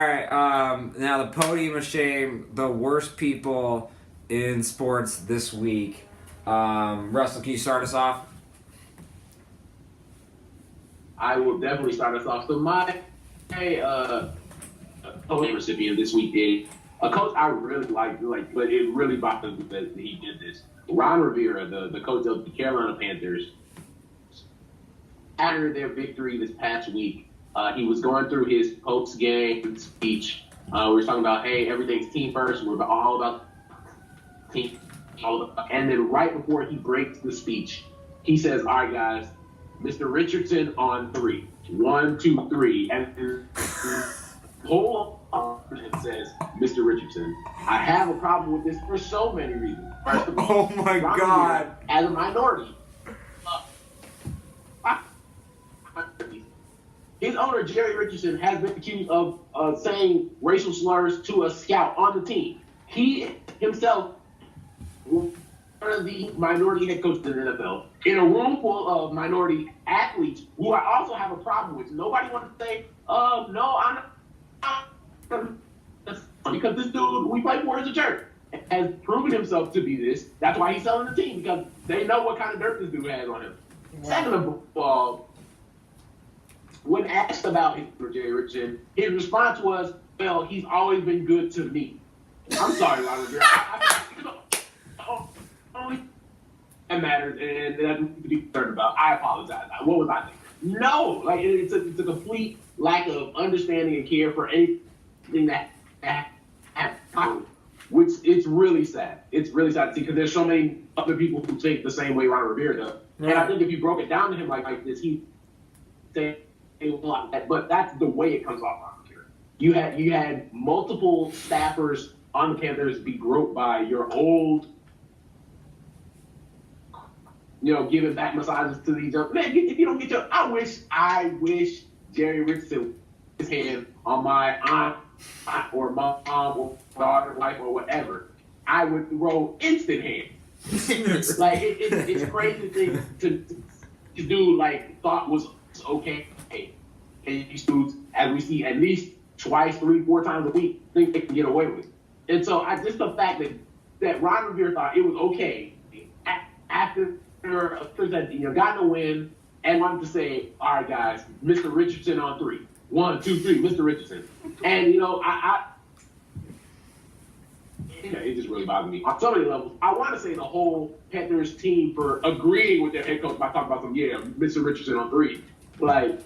right. Now the podium of shame, the worst people in sports this week. Russell, can you start us off? I will definitely start us off. So my podium recipient this week is a coach I really like, but it really bothers me that he did this. Ron Rivera, the coach of the Carolina Panthers, after their victory this past week, he was going through his post-game speech. We were talking about, hey, everything's team first. We're all about team. And then right before he breaks the speech, he says, all right, guys, Mr. Richardson on 3. 1, 2, 3. And the whole opponent says, Mr. Richardson, I have a problem with this for so many reasons. First of all, oh my God. As a minority, his owner, Jerry Richardson, has been accused of saying racial slurs to a scout on the team. He himself was one of the minority head coaches in the NFL, in a room full of minority athletes who I also have a problem with. Nobody wants to say, no, I'm not. Because this dude we play for as a church has proven himself to be this. That's why he's selling the team, because they know what kind of dirt this dude has on him. Wow. Second of all, when asked about Jerry Richardson, his response was, well, he's always been good to me. I'm sorry, Ron Rivera. Only that matters, and that's to be concerned about. I apologize. What was I thinking? No, like it's a complete lack of understanding and care for anything that happened, which it's really sad. It's really sad to see, because there's so many other people who think the same way Ron Rivera does. Right. And I think if you broke it down to him like this, he'd say a lot of that. But that's the way it comes off Ron Rivera. You had multiple staffers on the Panthers be groped by your old, giving back massages to these young man. If you don't get your, I wish Jerry Richardson his hand on my aunt or mom or daughter, wife, or whatever. I would roll instant hand. Like it's crazy thing to do. Like thought was okay. And these dudes, as we see at least twice, 3, 4 times a week, think they can get away with it. And so just the fact that Ron Rivera thought it was okay after that, got a win and wanted to say, all right, guys, Mr. Richardson on 3. 1, 2, 3, Mr. Richardson. And, it just really bothered me. On so many levels, I want to say the whole Panthers team for agreeing with their head coach by talking about them, Mr. Richardson on 3. Like,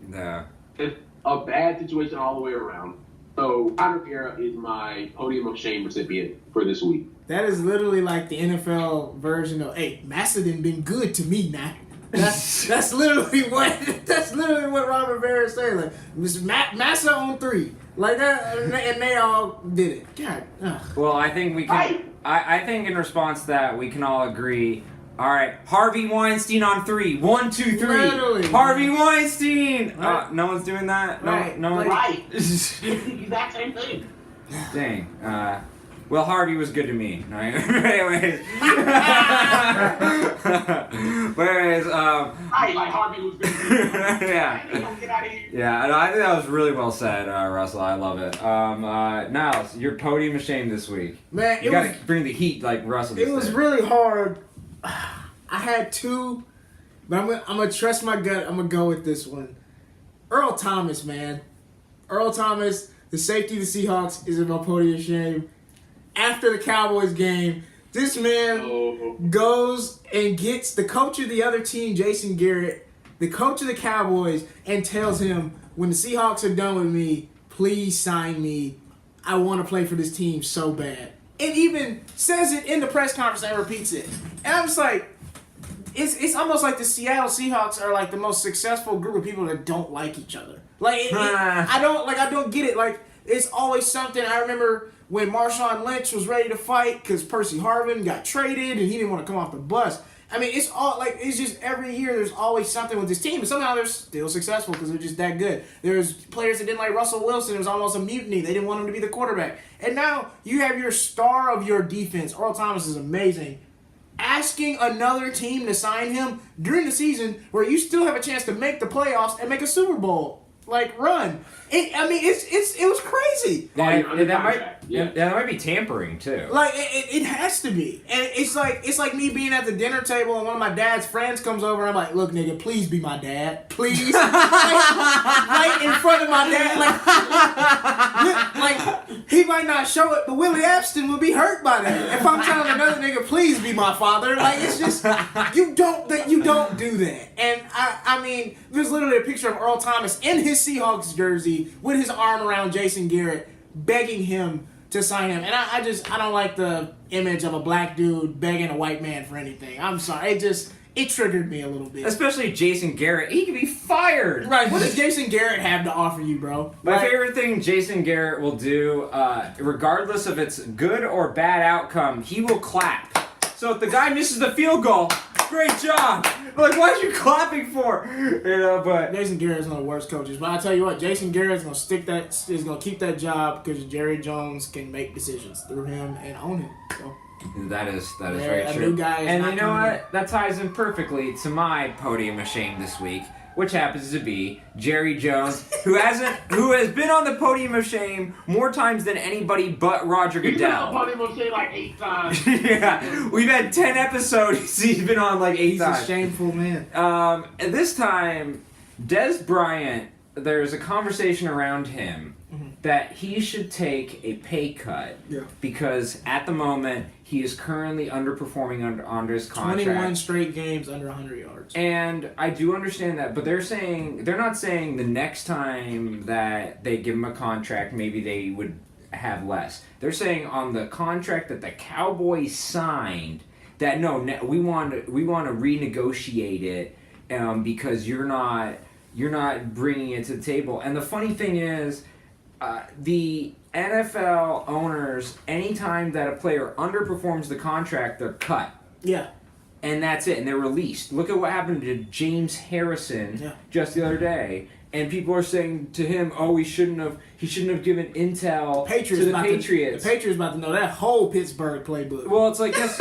nah. It's a bad situation all the way around. So, Ron Rivera is my podium of shame recipient for this week. That is literally like the NFL version of, hey, Massa done been good to me now. That's literally what Ron Rivera is saying. Like, Mr. Massa on 3. Like that, and they all did it. God. Ugh. Well, I think we can. I think in response to that, we can all agree. All right, Harvey Weinstein on 3. 1, 2, 3. Literally. Harvey Weinstein. Right. No one's doing that. Right. No one. Right. It's the exact same thing. Dang. Well, Harvey was good to me. Right? Anyways. Like Harvey was good to me. Yeah. Get out of here. Yeah, I think that was really well said, Russell. I love it. Niles, your podium of shame this week. Man, you gotta bring the heat like Russell. It was really hard. I had 2, but I'm gonna trust my gut. I'm gonna go with this one. Earl Thomas, man. Earl Thomas, the safety of the Seahawks, is in my podium of shame. After the Cowboys game, this man goes and gets the coach of the other team, Jason Garrett, the coach of the Cowboys, and tells him, when the Seahawks are done with me, please sign me. I want to play for this team so bad. And even says it in the press conference and repeats it. And I'm just like, it's almost like the Seattle Seahawks are like the most successful group of people that don't like each other. Like, I don't get it. Like, it's always something. I remember when Marshawn Lynch was ready to fight because Percy Harvin got traded and he didn't want to come off the bus. I mean, it's all like, it's just every year there's always something with this team, and somehow they're still successful because they're just that good. There's players that didn't like Russell Wilson. It was almost a mutiny. They didn't want him to be the quarterback. And now you have your star of your defense. Earl Thomas is amazing. Asking another team to sign him during the season where you still have a chance to make the playoffs and make a Super Bowl. run. It was crazy. That might be tampering too. Like it has to be, and it's like me being at the dinner table and one of my dad's friends comes over and I'm like, look, nigga, please be my dad, please, right in front of my dad, like he might not show it, but Willie Abston will be hurt by that if I'm telling another nigga, please be my father. Like it's just you don't do that, and I mean, there's literally a picture of Earl Thomas in his Seahawks jersey with his arm around Jason Garrett, begging him to sign him. And I don't like the image of a black dude begging a white man for anything. I'm sorry. It triggered me a little bit. Especially Jason Garrett. He could be fired. Right. What does Jason Garrett have to offer you, bro? My favorite thing Jason Garrett will do, regardless of its good or bad outcome, he will clap. So if the guy misses the field goal, great job. Like, what are you clapping for? But Jason Garrett is one of the worst coaches. But I tell you what, Jason Garrett is gonna keep that job because Jerry Jones can make decisions through him and own him. So. That is very true. New guy is and not you know coming what? That ties in perfectly to my podium of shame this week, which happens to be Jerry Jones, who has been on the podium of shame more times than anybody but Roger Goodell. He's been on the podium of shame like 8 times. Yeah, we've had 10 episodes. He's been on like 8 times. He's a shameful man. And this time, Des Bryant, there's a conversation around him that he should take a pay cut because at the moment he is currently underperforming under his contract. 21 straight games under 100 yards. And I do understand that, but they're not saying the next time that they give him a contract, maybe they would have less. They're saying on the contract that the Cowboys signed that we want to renegotiate it because you're not bringing it to the table. And the funny thing is, the NFL owners, anytime that a player underperforms the contract, they're cut. Yeah. And that's it, and they're released. Look at what happened to James Harrison just the other day. And people are saying to him, "Oh, he shouldn't have given intel to the Patriots." The Patriots about to know that whole Pittsburgh playbook. Well, it's like, it's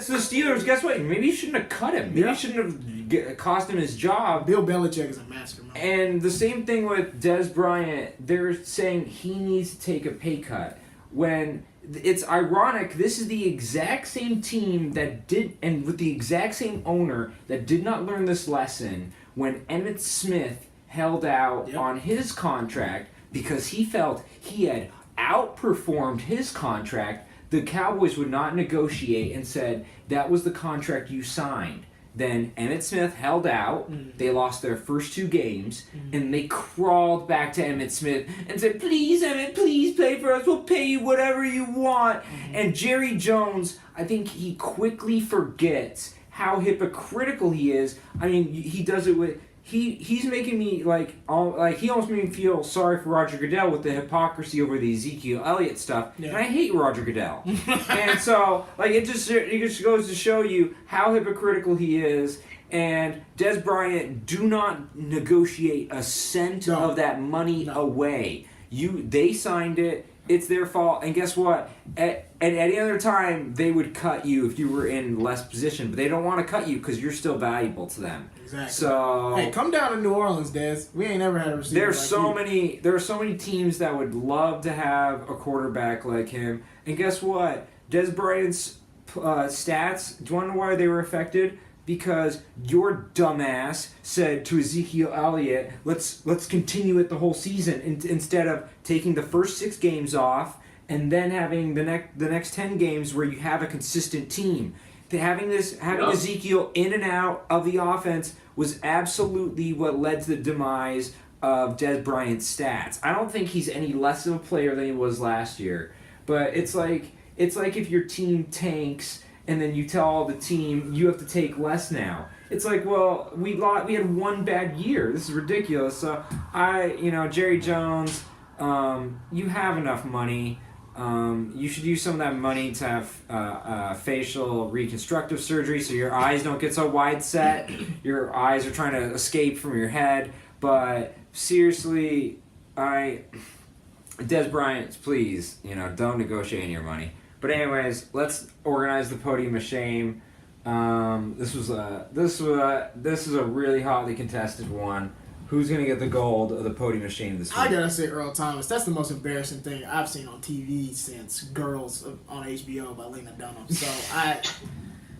the Steelers. Guess what? Maybe you shouldn't have cut him. Maybe you shouldn't have cost him his job. Bill Belichick is a mastermind. And the same thing with Des Bryant. They're saying he needs to take a pay cut. When it's ironic, this is the exact same team that did, and with the exact same owner that did not learn this lesson when Emmitt Smith held out on his contract because he felt he had outperformed his contract. The Cowboys would not negotiate and said, that was the contract you signed. Then Emmitt Smith held out. They lost their first 2 games, and they crawled back to Emmitt Smith and said, please, Emmitt, please play for us. We'll pay you whatever you want. And Jerry Jones, I think he quickly forgets how hypocritical he is. I mean, he does it with... He's making me he almost made me feel sorry for Roger Goodell with the hypocrisy over the Ezekiel Elliott stuff. Yeah. And I hate Roger Goodell. And so it just goes to show you how hypocritical he is. And Des Bryant, do not negotiate a cent of that money away. They signed it. It's their fault. And guess what? At any other time, they would cut you if you were in less position. But they don't want to cut you because you're still valuable to them. Exactly. So hey, come down to New Orleans, Des. We ain't never had a receiver. There are so many teams that would love to have a quarterback like him. And guess what? Des Bryant's stats. Do you want to know why they were affected? Because your dumbass said to Ezekiel Elliott, let's continue it the whole season instead of taking the first 6 games off and then having the next 10 games where you have a consistent team. Having Ezekiel in and out of the offense was absolutely what led to the demise of Des Bryant's stats. I don't think he's any less of a player than he was last year, but it's like if your team tanks and then you tell the team you have to take less now. It's like, well, we had 1 bad year. This is ridiculous. So Jerry Jones, you have enough money. You should use some of that money to have facial reconstructive surgery so your eyes don't get so wide set. Your eyes are trying to escape from your head. But seriously, Des Bryant, please, don't negotiate any of your money. But anyways, let's organize the podium of shame. This is a really hotly contested one. Who's gonna get the gold of the podium machine this week? I gotta say Earl Thomas. That's the most embarrassing thing I've seen on TV since Girls on HBO by Lena Dunham. So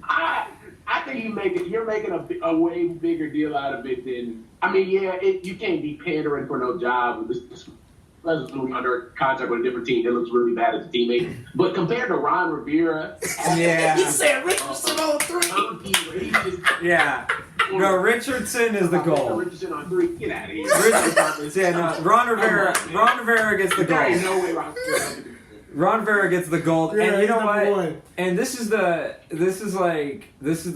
I think you're making a way bigger deal out of it than. I mean, yeah, you can't be pandering for no job. Especially under contract with a different team that looks really bad as a teammate. But compared to Ron Rivera, he said Richardson on 3. Yeah. No, Richardson is the goal. Richardson on 3. Get out of here. Ron Rivera gets the There ain't goal. no way Ron Rivera. Ron Rivera gets the gold, Yeah, and you know he's what? number one. And this is the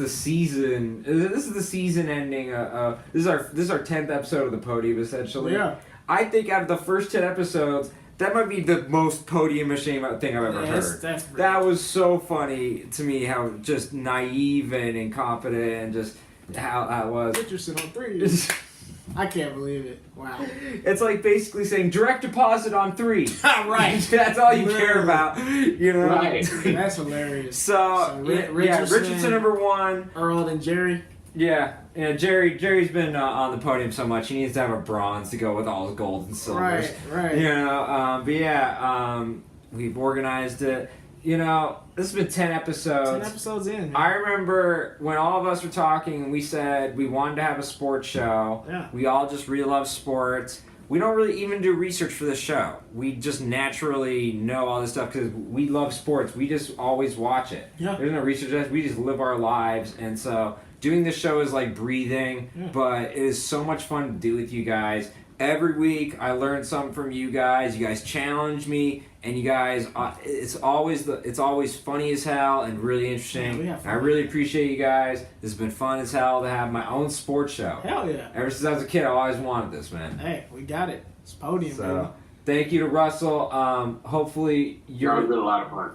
season. This is the season ending. This is our 10th episode of the Podium, essentially. Yeah. I think out of the first 10 episodes, that might be the most podium machine thing I've ever heard. That was so funny to me, how just naive and incompetent, and just how that was. Richardson on 3. I can't believe it. Wow. It's like basically saying direct deposit on 3. Right. That's all you care about, you know. Right. That's hilarious. So Richardson number 1. Earl and Jerry. Yeah, Jerry's been on the podium so much. He needs to have a bronze to go with all the gold and silvers. Right. You know, but yeah, we've organized it. You know, this has been 10 episodes. 10 episodes in. Man. I remember when all of us were talking and we said we wanted to have a sports show. Yeah. We all just really love sports. We don't really even do research for this show. We just naturally know all this stuff because we love sports. We just always watch it. Yeah. There's no research. We just live our lives. And so doing this show is like breathing, but it is so much fun to do with you guys. Every week I learn something from you guys. You guys challenge me, and you guys, it's always funny as hell and really interesting. Yeah, I really appreciate you guys. This has been fun as hell to have my own sports show. Hell yeah. Ever since I was a kid, I always wanted this, man. Hey, we got it. It's Podium, baby. Thank you to Russell. Hopefully It's been a lot of fun.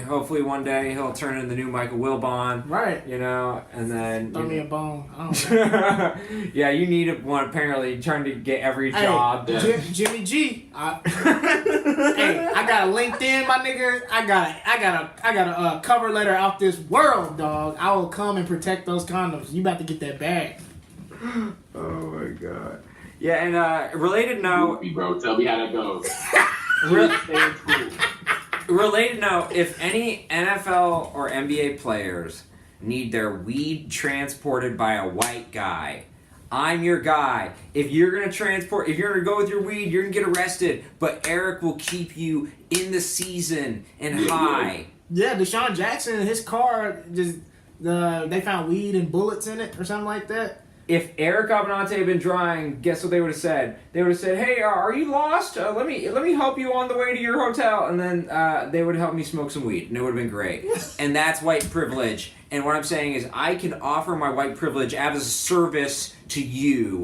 Hopefully one day he'll turn into the new Michael Wilbon. Right. You know, and then Throw me a bone. I don't know. yeah, you need one apparently. Trying to get every job. Jimmy G. Hey, I got a LinkedIn, my nigga. I got a cover letter out this world, dog. I will come and protect those condoms. You about to get that bag. Oh my god. Yeah, and related note. Bro, tell me how that goes. Related note: if any NFL or NBA players need their weed transported by a white guy, I'm your guy. If you're gonna go with your weed, you're gonna get arrested. But Eric will keep you in the season and high. Yeah, Deshaun Jackson in his car they found weed and bullets in it or something like that. If Eric Abbenante had been drawing, guess what they would have said? They would have said, "Hey, are you lost? Let me help you on the way to your hotel." And then they would help me smoke some weed, and it would have been great. And that's white privilege. And what I'm saying is, I can offer my white privilege as a service to you